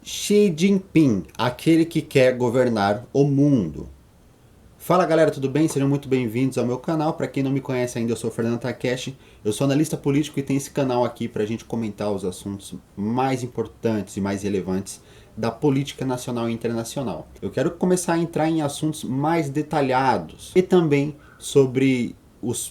Xi Jinping, aquele que quer governar o mundo. Fala galera, tudo bem? Sejam muito bem-vindos ao meu canal. Para quem não me conhece ainda, eu sou o Fernando Takeshi. Eu sou analista político e tenho esse canal aqui para a gente comentar os assuntos mais importantes e mais relevantes da política nacional e internacional. Eu quero começar a entrar em assuntos mais detalhados e também sobre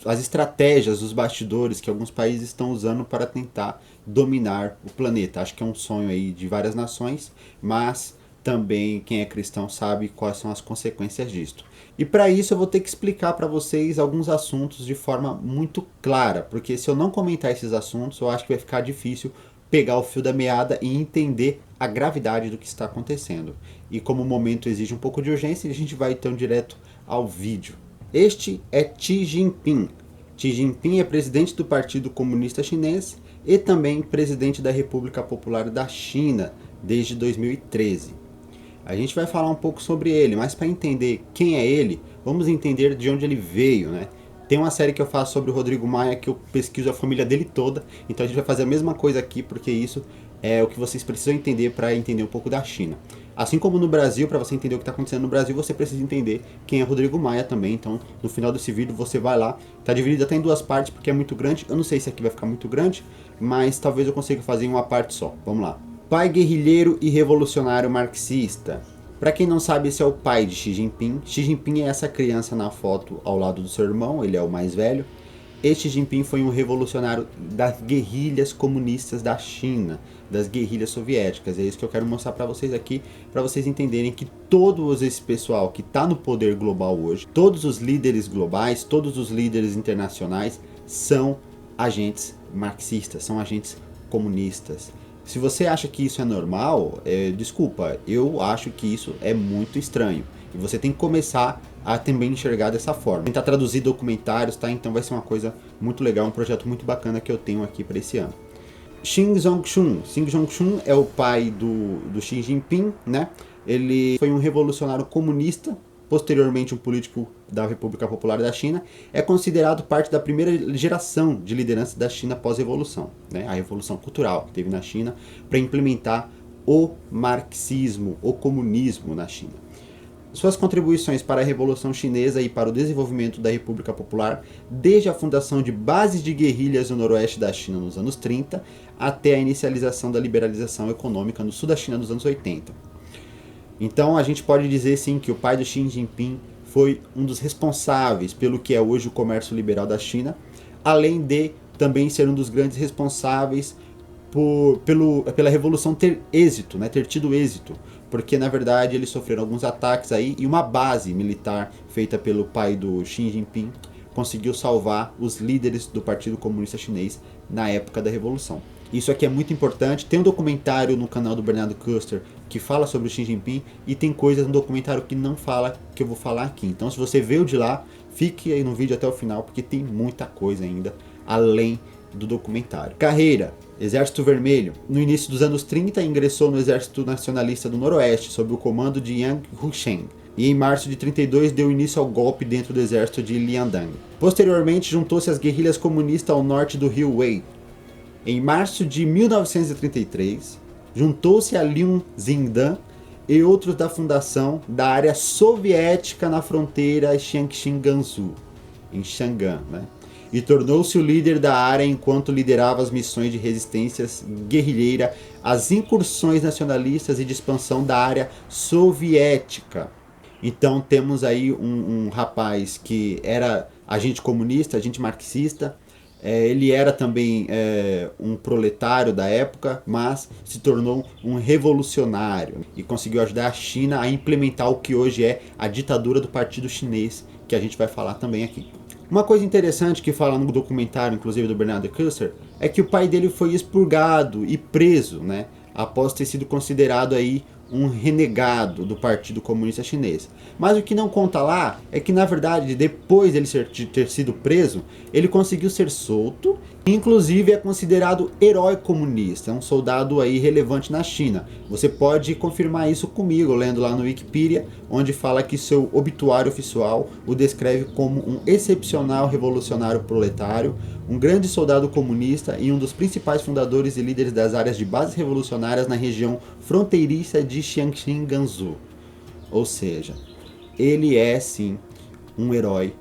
as estratégias dos bastidores que alguns países estão usando para tentar dominar o planeta. Acho que é um sonho aí de várias nações, mas também quem é cristão sabe quais são as consequências disto. E para isso eu vou ter que explicar para vocês alguns assuntos de forma muito clara, porque se eu não comentar esses assuntos, eu acho que vai ficar difícil pegar o fio da meada e entender a gravidade do que está acontecendo. E como o momento exige um pouco de urgência, a gente vai então direto ao vídeo. Este é Xi Jinping. Xi Jinping é presidente do Partido Comunista Chinês e também presidente da República Popular da China desde 2013. A gente vai falar um pouco sobre ele, mas para entender quem é ele, vamos entender de onde ele veio, né? Tem uma série que eu faço sobre o Rodrigo Maia que eu pesquiso a família dele toda, então a gente vai fazer a mesma coisa aqui porque isso é o que vocês precisam entender para entender um pouco da China. Assim como no Brasil, para você entender o que está acontecendo no Brasil, você precisa entender quem é Rodrigo Maia também. Então, no final desse vídeo, você vai lá. Está dividido até em duas partes porque é muito grande. Eu não sei se aqui vai ficar muito grande, mas talvez eu consiga fazer em uma parte só. Vamos lá. Pai guerrilheiro e revolucionário marxista. Para quem não sabe, esse é o pai de Xi Jinping. Xi Jinping é essa criança na foto ao lado do seu irmão, ele é o mais velho. Xi Jinping foi um revolucionário das guerrilhas comunistas da China, das guerrilhas soviéticas. É isso que eu quero mostrar para vocês aqui, para vocês entenderem que todo esse pessoal que está no poder global hoje, todos os líderes globais, todos os líderes internacionais são agentes marxistas, são agentes comunistas. Se você acha que isso é normal, desculpa, eu acho que isso é muito estranho. E você tem que começar a também enxergar dessa forma. Tentar traduzir documentários, tá? Então vai ser uma coisa muito legal, um projeto muito bacana que eu tenho aqui para esse ano. Xing Zhongxun. Xing Zhongxun é o pai do Xi Jinping, né? Ele foi um revolucionário comunista, posteriormente um político da República Popular da China, é considerado parte da primeira geração de liderança da China pós-revolução, né? A revolução cultural que teve na China para implementar o marxismo, o comunismo na China. Suas contribuições para a Revolução Chinesa e para o desenvolvimento da República Popular, desde a fundação de bases de guerrilhas no noroeste da China nos anos 30, até a inicialização da liberalização econômica no sul da China nos anos 80. Então a gente pode dizer sim que o pai do Xi Jinping foi um dos responsáveis pelo que é hoje o comércio liberal da China, além de também ser um dos grandes responsáveis pela revolução ter êxito, né, ter tido êxito, porque na verdade eles sofreram alguns ataques aí e uma base militar feita pelo pai do Xi Jinping conseguiu salvar os líderes do Partido Comunista Chinês na época da revolução. Isso aqui é muito importante. Tem um documentário no canal do Bernardo Custer que fala sobre o Xi Jinping e tem coisas no documentário que não fala, que eu vou falar aqui. Então se você veio de lá, fique aí no vídeo até o final porque tem muita coisa ainda além do documentário. Carreira: Exército Vermelho. No início dos anos 30 ingressou no Exército Nacionalista do Noroeste sob o comando de Yang Husheng. E em março de 32 deu início ao golpe dentro do exército de Liandang. Posteriormente juntou-se às guerrilhas comunistas ao norte do rio Wei. Em março de 1933, juntou-se a Liu Xindan e outros da fundação da área soviética na fronteira Jiangxi-Gansu, em Chang'an, né? E tornou-se o líder da área enquanto liderava as missões de resistência guerrilheira às incursões nacionalistas e de expansão da área soviética. Então temos aí um rapaz que era agente comunista, agente marxista. Ele era também um proletário da época, mas se tornou um revolucionário e conseguiu ajudar a China a implementar o que hoje é a ditadura do Partido Chinês, que a gente vai falar também aqui. Uma coisa interessante que fala no documentário, inclusive do Bernardo Custer, é que o pai dele foi expurgado e preso, né, após ter sido considerado aí um renegado do Partido Comunista Chinês. Mas o que não conta lá é que, na verdade, depois de ele ter sido preso, ele conseguiu ser solto Inclusive é considerado herói comunista, é um soldado aí relevante na China. Você pode confirmar isso comigo, lendo lá no Wikipedia, onde fala que seu obituário oficial o descreve como um excepcional revolucionário proletário, um grande soldado comunista e um dos principais fundadores e líderes das áreas de bases revolucionárias na região fronteiriça de Jiangxi Gansu. Ou seja, ele é sim um herói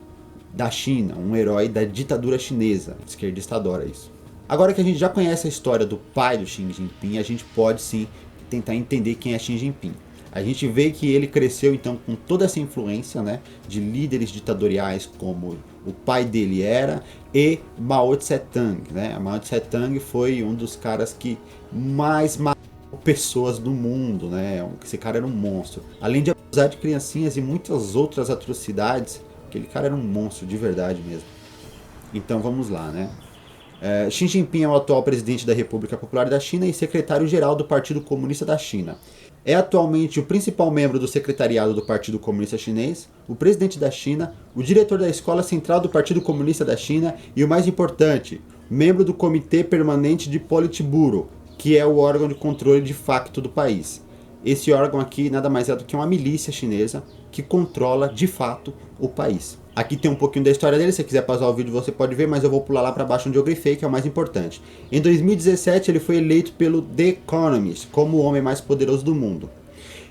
da China, um herói da ditadura chinesa. A esquerdista adora isso. Agora que a gente já conhece a história do pai do Xi Jinping, a gente pode sim tentar entender quem é Xi Jinping. A gente vê que ele cresceu então com toda essa influência, né, de líderes ditatoriais como o pai dele era e Mao Tse-tung, né? Mao Tse-tung foi um dos caras que mais matou pessoas do mundo, né? Esse cara era um monstro. Além de abusar de criancinhas e muitas outras atrocidades, aquele cara era um monstro de verdade mesmo. Então vamos lá, né? Xi Jinping é o atual presidente da República Popular da China e secretário-geral do Partido Comunista da China. É atualmente o principal membro do secretariado do Partido Comunista Chinês, o presidente da China, o diretor da Escola Central do Partido Comunista da China e, o mais importante, membro do Comitê Permanente de Politburo, que é o órgão de controle de facto do país. Esse órgão aqui nada mais é do que uma milícia chinesa que controla de fato o país. Aqui tem um pouquinho da história dele, se você quiser pausar o vídeo você pode ver, mas eu vou pular lá para baixo onde eu grifei, que é o mais importante. Em 2017 ele foi eleito pelo The Economist como o homem mais poderoso do mundo.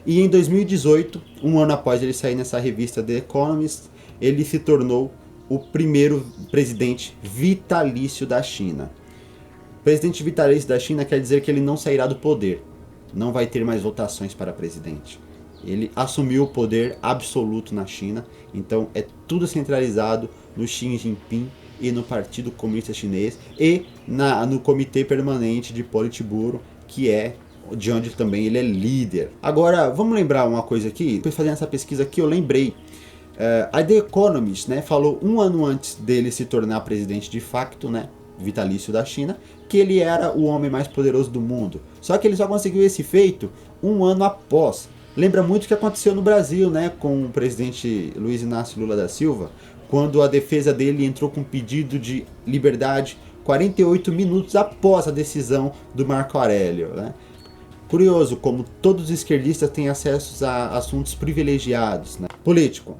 E em 2018, um ano após ele sair nessa revista The Economist, ele se tornou o primeiro presidente vitalício da China. Presidente vitalício da China quer dizer que ele não sairá do poder, não vai ter mais votações para presidente. Ele assumiu o poder absoluto na China, então é tudo centralizado no Xi Jinping e no Partido Comunista Chinês e no Comitê Permanente de Politburo, que é de onde também ele é líder. Agora, vamos lembrar uma coisa aqui, depois fazendo essa pesquisa aqui eu lembrei, a The Economist, né, falou um ano antes dele se tornar presidente de facto, né, vitalício da China, que ele era o homem mais poderoso do mundo. Só que ele só conseguiu esse feito um ano após. Lembra muito o que aconteceu no Brasil, né, com o presidente Luiz Inácio Lula da Silva, quando a defesa dele entrou com um pedido de liberdade 48 minutos após a decisão do Marco Aurélio, né? Curioso como todos os esquerdistas têm acesso a assuntos privilegiados, né? Político.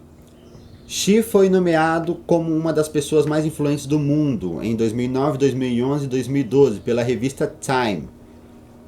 Xi foi nomeado como uma das pessoas mais influentes do mundo em 2009, 2011 e 2012 pela revista Time.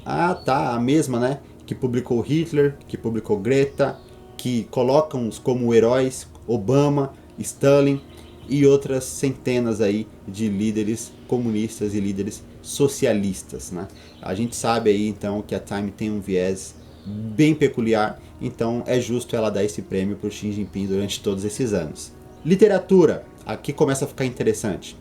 Ah, tá, a mesma, né? Que publicou Hitler, que publicou Greta, que colocam-os como heróis, Obama, Stalin e outras centenas aí de líderes comunistas e líderes socialistas, né? A gente sabe aí então que a Time tem um viés bem peculiar, então é justo ela dar esse prêmio para o Xi Jinping durante todos esses anos. Literatura, aqui começa a ficar interessante.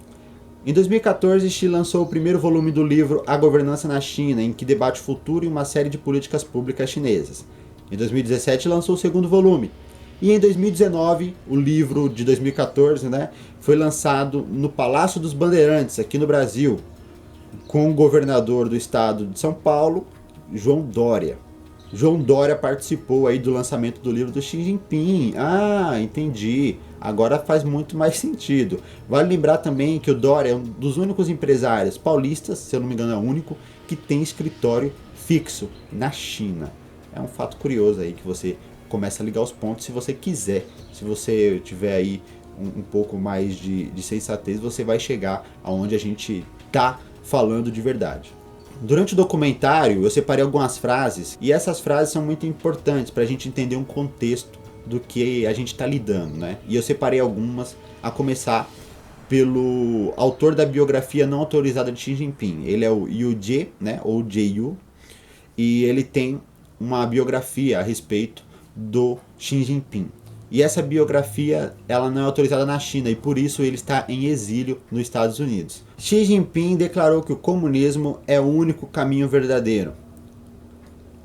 Em 2014, Xi lançou o primeiro volume do livro A Governança na China, em que debate o futuro e uma série de políticas públicas chinesas. Em 2017, lançou o segundo volume. E em 2019, o livro de 2014, né, foi lançado no Palácio dos Bandeirantes, aqui no Brasil, com o governador do estado de São Paulo, João Dória. João Dória participou aí do lançamento do livro do Xi Jinping. Ah, entendi. Agora faz muito mais sentido. Vale lembrar também que o Dória é um dos únicos empresários paulistas, se eu não me engano é o único, que tem escritório fixo na China. É um fato curioso aí que você começa a ligar os pontos se você quiser. Se você tiver aí um pouco mais de sensatez, você vai chegar aonde a gente tá falando de verdade. Durante o documentário eu separei algumas frases e essas frases são muito importantes para a gente entender um contexto do que a gente está lidando, né? E eu separei algumas, a começar pelo autor da biografia não autorizada de Xi Jinping. Ele é o Yu Jie, né? Ou Jie-yu, e ele tem uma biografia a respeito do Xi Jinping. E essa biografia ela não é autorizada na China e por isso ele está em exílio nos Estados Unidos. Xi Jinping declarou que o comunismo é o único caminho verdadeiro.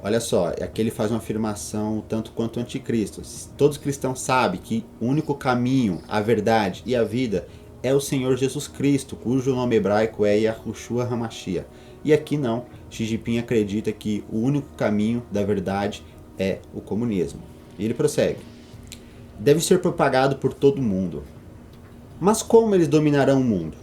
Olha só, aqui ele faz uma afirmação tanto quanto anticristo. Todos os cristãos sabem que o único caminho, a verdade e a vida é o Senhor Jesus Cristo, cujo nome hebraico é Yahushua HaMashiach. E aqui não, Xi Jinping acredita que o único caminho da verdade é o comunismo. E ele prossegue. Deve ser propagado por todo mundo. Mas como eles dominarão o mundo?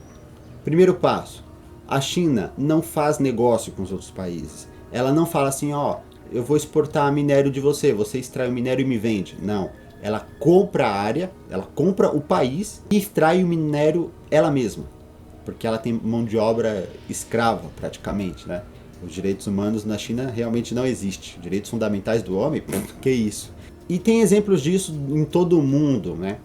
Primeiro passo, A China não faz negócio com os outros países. Ela não fala assim, ó, eu vou exportar minério de você, você extrai o minério e me vende. Não. Ela compra a área, ela compra o país e extrai o minério ela mesma. Porque ela tem mão de obra escrava, praticamente, né? Os direitos humanos na China realmente não existem. Direitos fundamentais do homem, que isso. E tem exemplos disso em todo o mundo, né?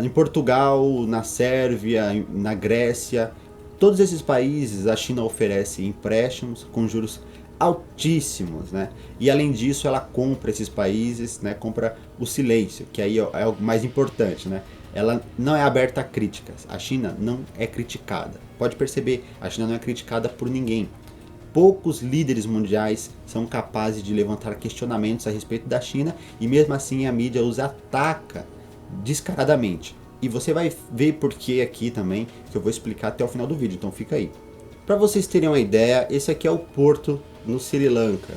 Em Portugal, na Sérvia, na Grécia, todos esses países a China oferece empréstimos com juros altíssimos, né? E além disso ela compra esses países, né? Compra o silêncio, que aí é o mais importante, né? Ela não é aberta a críticas. A China não é criticada. Pode perceber, a China não é criticada por ninguém. Poucos líderes mundiais são capazes de levantar questionamentos a respeito da China e mesmo assim a mídia os ataca descaradamente. E você vai ver por que aqui também, que eu vou explicar até o final do vídeo, então fica aí. Para vocês terem uma ideia, esse aqui é o porto no Sri Lanka.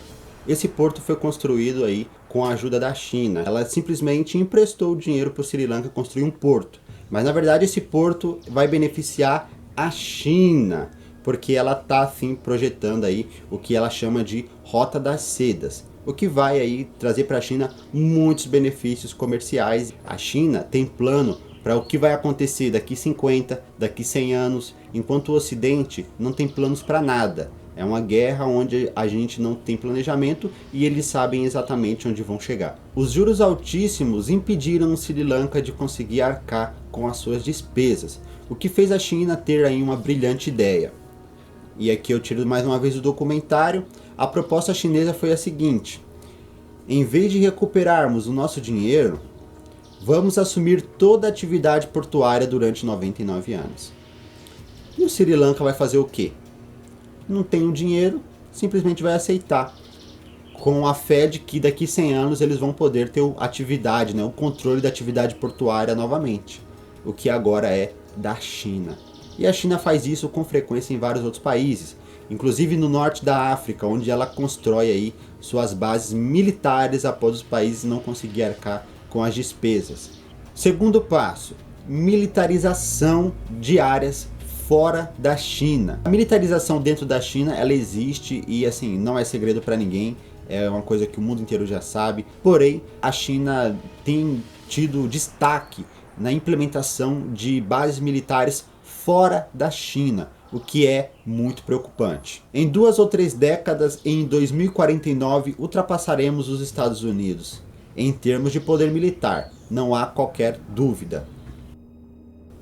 Esse porto foi construído aí com a ajuda da China. Ela simplesmente emprestou o dinheiro para o Sri Lanka construir um porto. Mas na verdade esse porto vai beneficiar a China, porque ela está assim projetando aí o que ela chama de Rota das Sedas, o que vai aí trazer para a China muitos benefícios comerciais. A China tem plano para o que vai acontecer daqui 50, daqui 100 anos, enquanto o Ocidente não tem planos para nada. É uma guerra onde a gente não tem planejamento e eles sabem exatamente onde vão chegar. Os juros altíssimos impediram o Sri Lanka de conseguir arcar com as suas despesas, o que fez a China ter aí uma brilhante ideia. E aqui eu tiro mais uma vez o documentário. A proposta chinesa foi a seguinte: em vez de recuperarmos o nosso dinheiro, vamos assumir toda a atividade portuária durante 99 anos. E o Sri Lanka vai fazer o quê? Não tem o dinheiro, simplesmente vai aceitar, com a fé de que daqui 100 anos eles vão poder ter atividade, né, o controle da atividade portuária novamente, o que agora é da China. E a China faz isso com frequência em vários outros países, inclusive no norte da África, onde ela constrói aí suas bases militares após os países não conseguirem arcar com as despesas. Segundo passo, militarização de áreas fora da China. A militarização dentro da China, ela existe e assim, não é segredo para ninguém, é uma coisa que o mundo inteiro já sabe. Porém, a China tem tido destaque na implementação de bases militares fora da China, o que é muito preocupante. Em 2 ou 3 décadas, em 2049, ultrapassaremos os Estados Unidos em termos de poder militar, não há qualquer dúvida.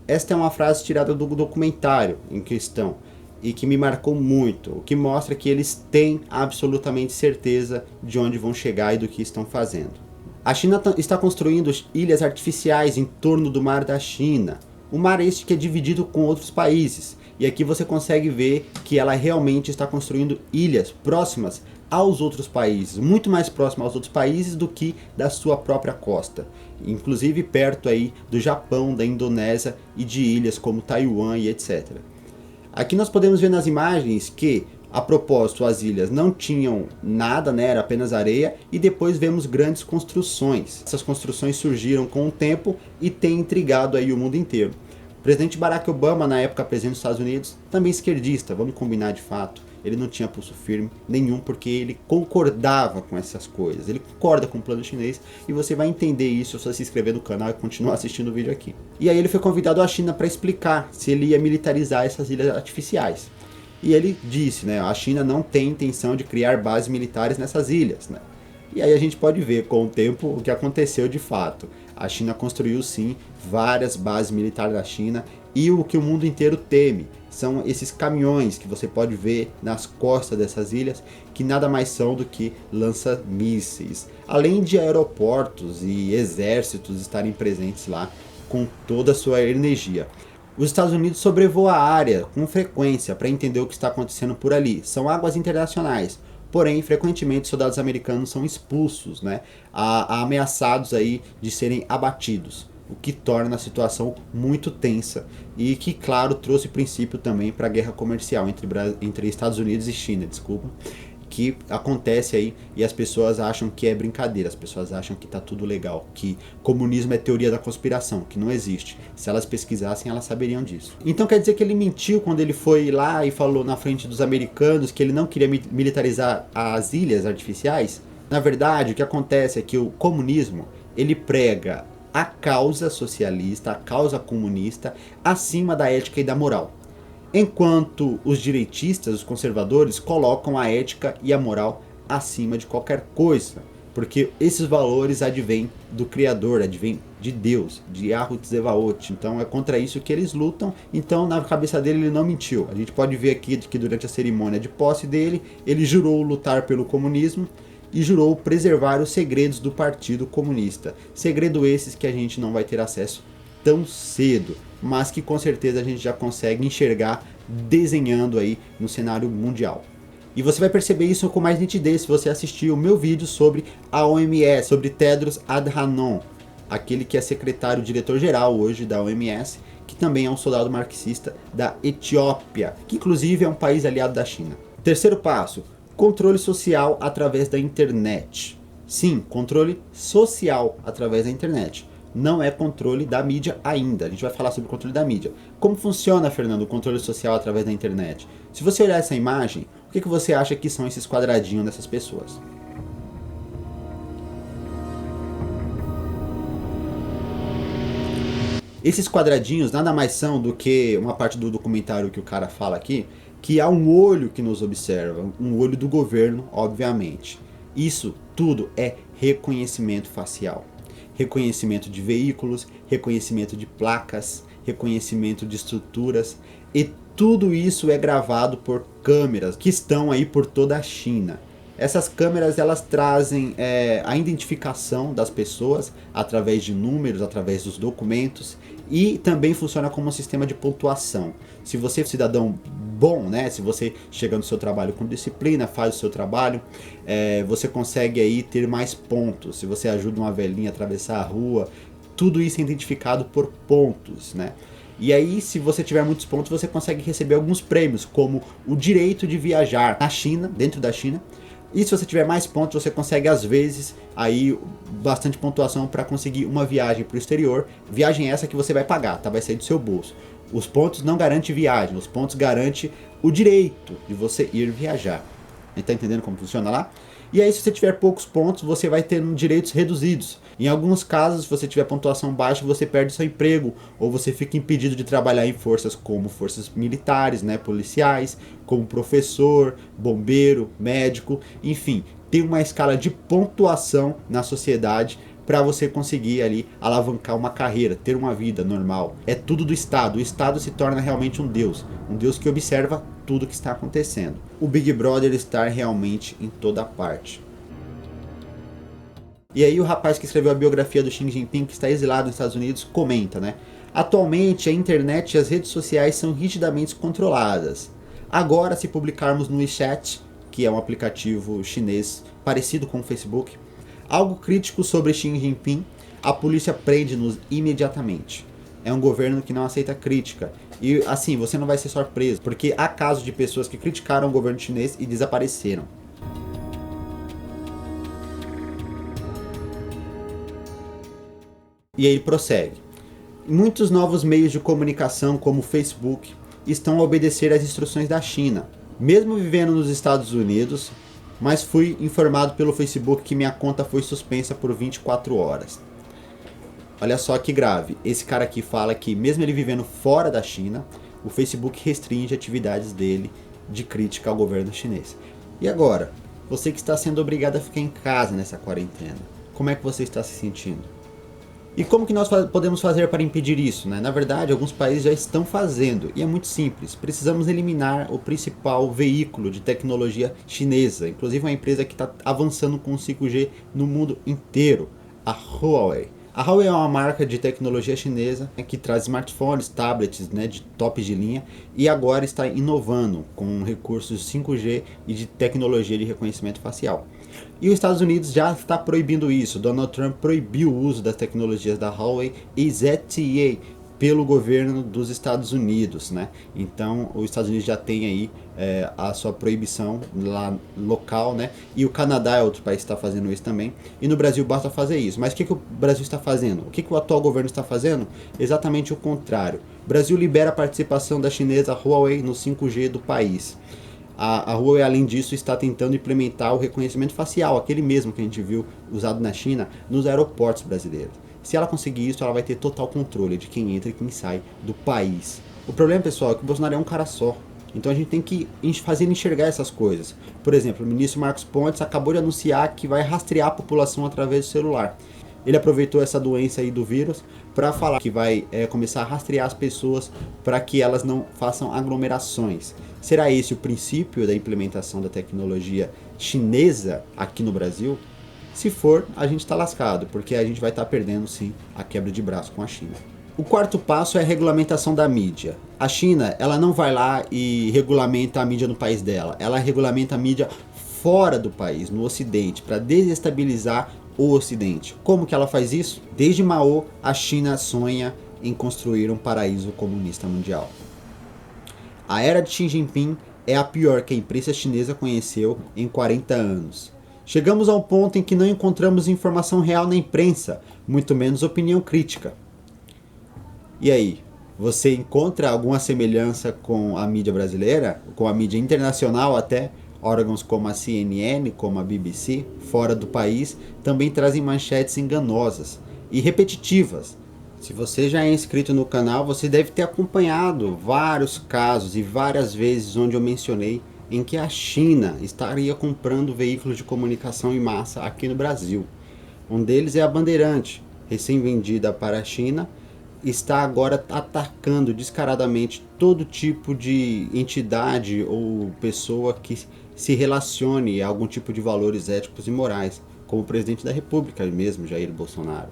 Esta é uma frase tirada do documentário em questão e que me marcou muito, o que mostra que eles têm absolutamente certeza de onde vão chegar e do que estão fazendo. A China está construindo ilhas artificiais em torno do Mar da China, o mar este que é dividido com outros países, e aqui você consegue ver que ela realmente está construindo ilhas próximas aos outros países, muito mais próximas aos outros países do que da sua própria costa, inclusive perto aí do Japão, da Indonésia e de ilhas como Taiwan e etc. Aqui nós podemos ver nas imagens que, a propósito, as ilhas não tinham nada, né, era apenas areia, e depois vemos grandes construções. Essas construções surgiram com o tempo e têm intrigado aí o mundo inteiro. O presidente Barack Obama, na época presidente dos Estados Unidos, também esquerdista, vamos combinar de fato. Ele não tinha pulso firme nenhum porque ele concordava com essas coisas. Ele concorda com o plano chinês e você vai entender isso se você se inscrever no canal e continuar assistindo o vídeo aqui. E aí ele foi convidado à China para explicar se ele ia militarizar essas ilhas artificiais. E ele disse, né, a China não tem intenção de criar bases militares nessas ilhas, né? E aí a gente pode ver com o tempo o que aconteceu de fato. A China construiu sim várias bases militares da China e o que o mundo inteiro teme são esses caminhões que você pode ver nas costas dessas ilhas, que nada mais são do que lança-mísseis, além de aeroportos e exércitos estarem presentes lá com toda a sua energia. Os Estados Unidos sobrevoam a área com frequência para entender o que está acontecendo por ali. São águas internacionais. Porém, frequentemente soldados americanos são expulsos, né, ameaçados aí de serem abatidos, o que torna a situação muito tensa e que, claro, trouxe princípio também para a guerra comercial entre Estados Unidos e China, desculpa. que acontece aí e as pessoas acham que é brincadeira, as pessoas acham que tá tudo legal, que comunismo é teoria da conspiração, que não existe. Se elas pesquisassem, elas saberiam disso. Então quer dizer que ele mentiu quando ele foi lá e falou na frente dos americanos que ele não queria militarizar as ilhas artificiais? Na verdade, o que acontece é que o comunismo, ele prega a causa socialista, a causa comunista, acima da ética e da moral. Enquanto os direitistas, os conservadores, colocam a ética e a moral acima de qualquer coisa. Porque esses valores advêm do Criador, advêm de Deus, de Yahweh Tzevaot. Então é contra isso que eles lutam. Então na cabeça dele ele não mentiu. A gente pode ver aqui que durante a cerimônia de posse dele, ele jurou lutar pelo comunismo e jurou preservar os segredos do Partido Comunista. Segredo esses que a gente não vai ter acesso tão cedo, mas que com certeza a gente já consegue enxergar desenhando aí no cenário mundial. E você vai perceber isso com mais nitidez se você assistir o meu vídeo sobre a OMS, sobre Tedros Adhanom, aquele que é secretário-diretor-geral hoje da OMS, que também é um soldado marxista da Etiópia, que inclusive é um país aliado da China. Terceiro passo, controle social através da internet. Sim, controle social através da internet. Não é controle da mídia ainda. A gente vai falar sobre o controle da mídia. Como funciona, Fernando, o controle social através da internet? Se você olhar essa imagem, o que você acha que são esses quadradinhos dessas pessoas? Esses quadradinhos nada mais são do que uma parte do documentário que o cara fala aqui, que há um olho que nos observa, um olho do governo, obviamente. Isso tudo é reconhecimento facial. Reconhecimento de veículos, reconhecimento de placas, reconhecimento de estruturas, e tudo isso é gravado por câmeras que estão aí por toda a China. Essas câmeras elas trazem a identificação das pessoas através de números, através dos documentos, e também funciona como um sistema de pontuação. Se você é um cidadão bom, né? Se você chega no seu trabalho com disciplina, faz o seu trabalho, você consegue aí ter mais pontos. Se você ajuda uma velhinha a atravessar a rua, tudo isso é identificado por pontos, né? E aí, se você tiver muitos pontos, você consegue receber alguns prêmios, como o direito de viajar na China, dentro da China. E se você tiver mais pontos, você consegue às vezes aí bastante pontuação para conseguir uma viagem para o exterior. Viagem essa que você vai pagar, tá? Vai sair do seu bolso. Os pontos não garantem viagem, os pontos garantem o direito de você ir viajar. Tá entendendo como funciona lá? E aí, se você tiver poucos pontos, você vai ter direitos reduzidos. Em alguns casos, se você tiver pontuação baixa, você perde seu emprego, ou você fica impedido de trabalhar em forças como forças militares, né, policiais, como professor, bombeiro, médico, enfim, tem uma escala de pontuação na sociedade para você conseguir ali alavancar uma carreira, ter uma vida normal. É tudo do Estado. O Estado se torna realmente um Deus que observa tudo que está acontecendo. O Big Brother está realmente em toda parte. E aí o rapaz que escreveu a biografia do Xi Jinping, que está exilado nos Estados Unidos, comenta, né? Atualmente a internet e as redes sociais são rigidamente controladas. Agora, se publicarmos no WeChat, que é um aplicativo chinês parecido com o Facebook, algo crítico sobre Xi Jinping, a polícia prende-nos imediatamente. É um governo que não aceita crítica. E assim, você não vai ser surpreso, porque há casos de pessoas que criticaram o governo chinês e desapareceram. E aí ele prossegue. Muitos novos meios de comunicação, como o Facebook, estão a obedecer às instruções da China. Mesmo vivendo nos Estados Unidos, mas fui informado pelo Facebook que minha conta foi suspensa por 24 horas. Olha só que grave. Esse cara aqui fala que mesmo ele vivendo fora da China, o Facebook restringe atividades dele de crítica ao governo chinês. E agora? Você que está sendo obrigado a ficar em casa nessa quarentena. Como é que você está se sentindo? E como que nós podemos fazer para impedir isso, né? Na verdade, alguns países já estão fazendo, e é muito simples. Precisamos eliminar o principal veículo de tecnologia chinesa, inclusive uma empresa que está avançando com o 5G no mundo inteiro, a Huawei. A Huawei é uma marca de tecnologia chinesa que traz smartphones, tablets, né, de top de linha, e agora está inovando com recursos 5G e de tecnologia de reconhecimento facial. E os Estados Unidos já está proibindo isso. Donald Trump proibiu o uso das tecnologias da Huawei e ZTE pelo governo dos Estados Unidos, né? Então, os Estados Unidos já tem aí a sua proibição lá local, né? E o Canadá é outro país que está fazendo isso também. E no Brasil basta fazer isso. Mas o que o Brasil está fazendo? O que o atual governo está fazendo? Exatamente o contrário. O Brasil libera a participação da chinesa Huawei no 5G do país. A Huawei, além disso, está tentando implementar o reconhecimento facial, aquele mesmo que a gente viu usado na China, nos aeroportos brasileiros. Se ela conseguir isso, ela vai ter total controle de quem entra e quem sai do país. O problema, pessoal, é que o Bolsonaro é um cara só. Então a gente tem que fazer ele enxergar essas coisas. Por exemplo, o ministro Marcos Pontes acabou de anunciar que vai rastrear a população através do celular. Ele aproveitou essa doença aí do vírus para falar que vai começar a rastrear as pessoas para que elas não façam aglomerações. Será esse o princípio da implementação da tecnologia chinesa aqui no Brasil? Se for, a gente está lascado, porque a gente vai estar perdendo sim a quebra de braço com a China. O quarto passo é a regulamentação da mídia. A China, ela não vai lá e regulamenta a mídia no país dela, ela regulamenta a mídia fora do país, no Ocidente, para desestabilizar o Ocidente. Como que ela faz isso? Desde Mao, a China sonha em construir um paraíso comunista mundial. A era de Xi Jinping é a pior que a imprensa chinesa conheceu em 40 anos. Chegamos a um ponto em que não encontramos informação real na imprensa, muito menos opinião crítica. E aí, você encontra alguma semelhança com a mídia brasileira, com a mídia internacional até? Órgãos como a CNN, como a BBC, fora do país, também trazem manchetes enganosas e repetitivas. Se você já é inscrito no canal, você deve ter acompanhado vários casos e várias vezes onde eu mencionei em que a China estaria comprando veículos de comunicação em massa aqui no Brasil. Um deles é a Bandeirante, recém-vendida para a China, está agora atacando descaradamente todo tipo de entidade ou pessoa que se relacione a algum tipo de valores éticos e morais, como o presidente da República mesmo, Jair Bolsonaro.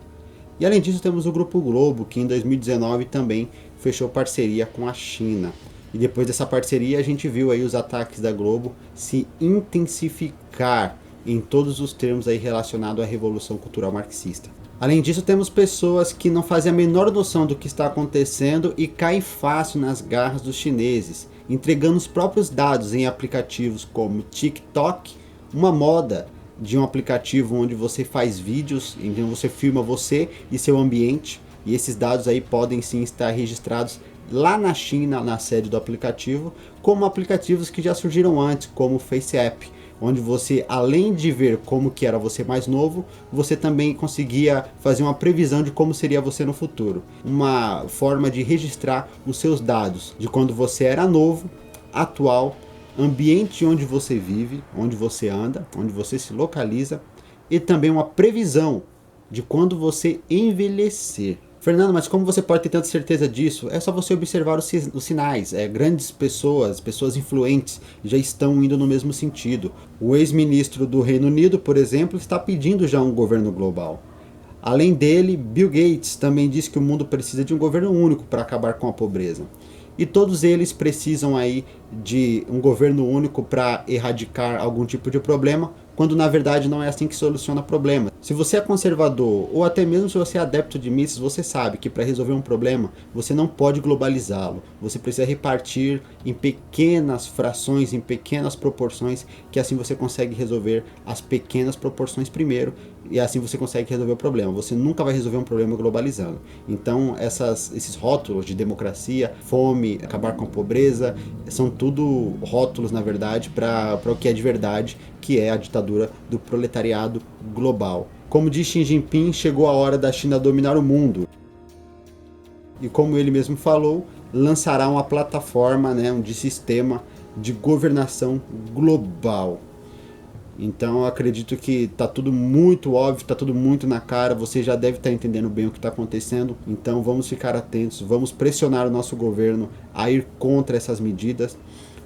E além disso temos o Grupo Globo, que em 2019 também fechou parceria com a China. E depois dessa parceria a gente viu aí os ataques da Globo se intensificar em todos os termos aí relacionados à Revolução Cultural Marxista. Além disso, temos pessoas que não fazem a menor noção do que está acontecendo e caem fácil nas garras dos chineses, entregando os próprios dados em aplicativos como TikTok, uma moda de um aplicativo onde você faz vídeos, em que você filma você e seu ambiente, e esses dados aí podem sim estar registrados lá na China, na sede do aplicativo, como aplicativos que já surgiram antes, como o FaceApp, onde você, além de ver como que era você mais novo, você também conseguia fazer uma previsão de como seria você no futuro. Uma forma de registrar os seus dados de quando você era novo, atual, ambiente onde você vive, onde você anda, onde você se localiza, e também uma previsão de quando você envelhecer. Fernando, mas como você pode ter tanta certeza disso? É só você observar os sinais. Grandes pessoas influentes já estão indo no mesmo sentido. O ex-ministro do Reino Unido, por exemplo, está pedindo já um governo global. Além dele, Bill Gates também diz que o mundo precisa de um governo único para acabar com a pobreza. E todos eles precisam aí de um governo único para erradicar algum tipo de problema, quando na verdade não é assim que soluciona problema. Se você é conservador ou até mesmo se você é adepto de Mises, você sabe que para resolver um problema você não pode globalizá-lo. Você precisa repartir em pequenas frações, em pequenas proporções, que assim você consegue resolver as pequenas proporções primeiro e assim você consegue resolver o problema. Você nunca vai resolver um problema globalizando. Então esses rótulos de democracia, fome, acabar com a pobreza, são tudo rótulos na verdade para o que é de verdade, que é a ditadura do proletariado global. Como diz Xi Jinping, chegou a hora da China dominar o mundo. E como ele mesmo falou, lançará uma plataforma, um sistema de governação global. Então eu acredito que está tudo muito óbvio, está tudo muito na cara, você já deve estar entendendo bem o que está acontecendo. Então vamos ficar atentos, vamos pressionar o nosso governo a ir contra essas medidas.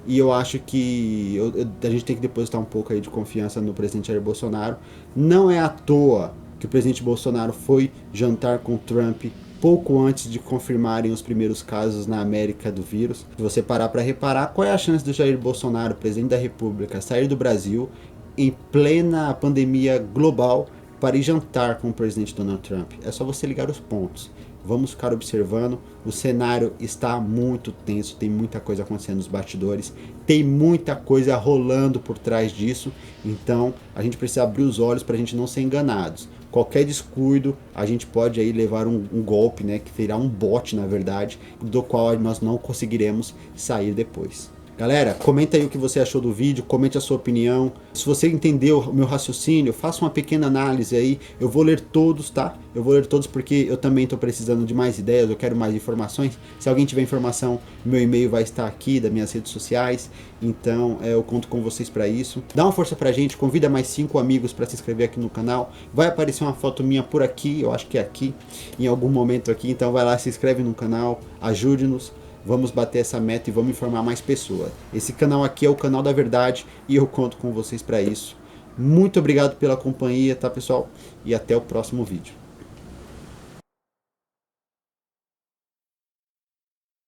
E eu acho que a gente tem que depositar um pouco aí de confiança no presidente Jair Bolsonaro. Não é à toa que o presidente Bolsonaro foi jantar com Trump pouco antes de confirmarem os primeiros casos na América do vírus. Se você parar para reparar, qual é a chance do Jair Bolsonaro, presidente da República, sair do Brasil em plena pandemia global para ir jantar com o presidente Donald Trump? É só você ligar os pontos. vamos ficar observando. O cenário está muito tenso, tem muita coisa acontecendo nos bastidores, tem muita coisa rolando por trás disso, então a gente precisa abrir os olhos para a gente não ser enganados. Qualquer descuido, a gente pode aí levar um golpe, né, que será um bot na verdade, do qual nós não conseguiremos sair depois. Galera, comenta aí o que você achou do vídeo, comente a sua opinião. Se você entendeu o meu raciocínio, faça uma pequena análise aí. Eu vou ler todos, tá? Eu vou ler todos porque eu também estou precisando de mais ideias, eu quero mais informações. Se alguém tiver informação, meu e-mail vai estar aqui, das minhas redes sociais. Então eu conto com vocês para isso. Dá uma força pra gente, convida mais 5 amigos para se inscrever aqui no canal. Vai aparecer uma foto minha por aqui, eu acho que é aqui, em algum momento aqui. Então vai lá, se inscreve no canal, ajude-nos. Vamos bater essa meta e vamos informar mais pessoas. Esse canal aqui é o canal da verdade e eu conto com vocês para isso. Muito obrigado pela companhia, tá pessoal? E até o próximo vídeo.